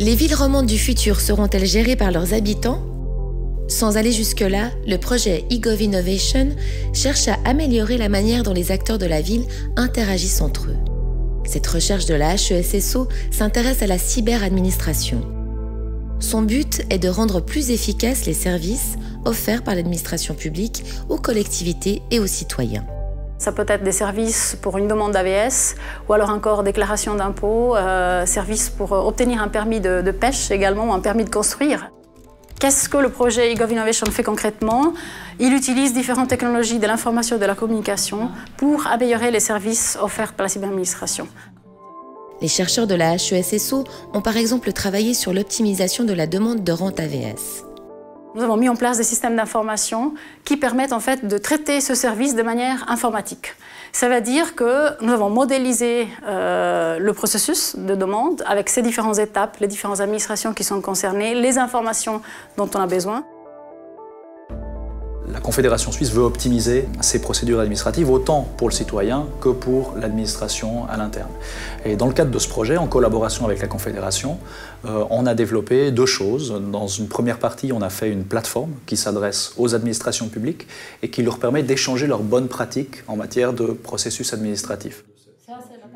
Les villes romandes du futur seront-elles gérées par leurs habitants? Sans aller jusque-là, le projet eGovInnovation cherche à améliorer la manière dont les acteurs de la ville interagissent entre eux. Cette recherche de la HESSO s'intéresse à la cyberadministration. Son but est de rendre plus efficaces les services offerts par l'administration publique aux collectivités et aux citoyens. Ça peut être des services pour une demande d'AVS ou alors encore déclaration d'impôts, services pour obtenir un permis de pêche également ou un permis de construire. Qu'est-ce que le projet eGovInnovation fait concrètement? Il utilise différentes technologies de l'information et de la communication pour améliorer les services offerts par la cyberadministration. Les chercheurs de la HESSO ont par exemple travaillé sur l'optimisation de la demande de rente AVS. Nous avons mis en place des systèmes d'information qui permettent en fait de traiter ce service de manière informatique. Ça veut dire que nous avons modélisé le processus de demande avec ses différentes étapes, les différentes administrations qui sont concernées, les informations dont on a besoin. La Confédération suisse veut optimiser ses procédures administratives autant pour le citoyen que pour l'administration à l'interne. Et dans le cadre de ce projet, en collaboration avec la Confédération, on a développé deux choses. Dans une première partie, on a fait une plateforme qui s'adresse aux administrations publiques et qui leur permet d'échanger leurs bonnes pratiques en matière de processus administratifs.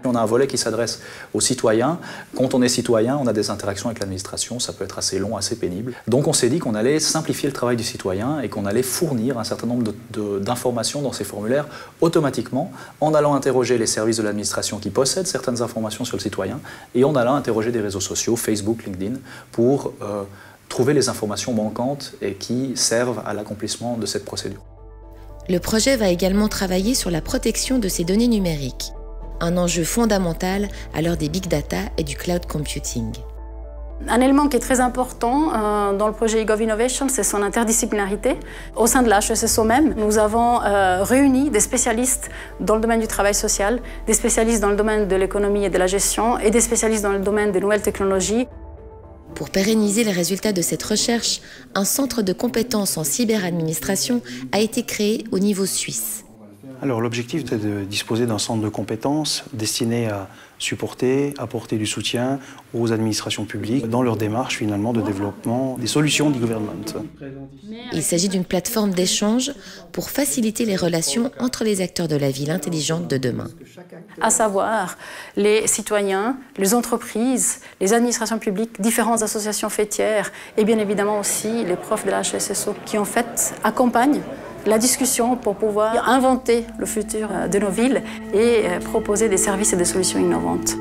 On a un volet qui s'adresse aux citoyens. Quand on est citoyen, on a des interactions avec l'administration, ça peut être assez long, assez pénible. Donc on s'est dit qu'on allait simplifier le travail du citoyen et qu'on allait fournir un certain nombre d'informations dans ces formulaires automatiquement en allant interroger les services de l'administration qui possèdent certaines informations sur le citoyen et en allant interroger des réseaux sociaux, Facebook, LinkedIn, pour trouver les informations manquantes et qui servent à l'accomplissement de cette procédure. Le projet va également travailler sur la protection de ces données numériques. Un enjeu fondamental à l'heure des big data et du cloud computing. Un élément qui est très important dans le projet eGovInnovation, c'est son interdisciplinarité. Au sein de la HESSO même, nous avons réuni des spécialistes dans le domaine du travail social, des spécialistes dans le domaine de l'économie et de la gestion et des spécialistes dans le domaine des nouvelles technologies. Pour pérenniser les résultats de cette recherche, un centre de compétences en cyberadministration a été créé au niveau suisse. Alors l'objectif est de disposer d'un centre de compétences destiné à supporter, apporter du soutien aux administrations publiques dans leur démarche finalement de développement des solutions d'e-government. Il s'agit d'une plateforme d'échange pour faciliter les relations entre les acteurs de la ville intelligente de demain. À savoir les citoyens, les entreprises, les administrations publiques, différentes associations fêtières et bien évidemment aussi les profs de la HESSO qui en fait accompagnent la discussion pour pouvoir inventer le futur de nos villes et proposer des services et des solutions innovantes.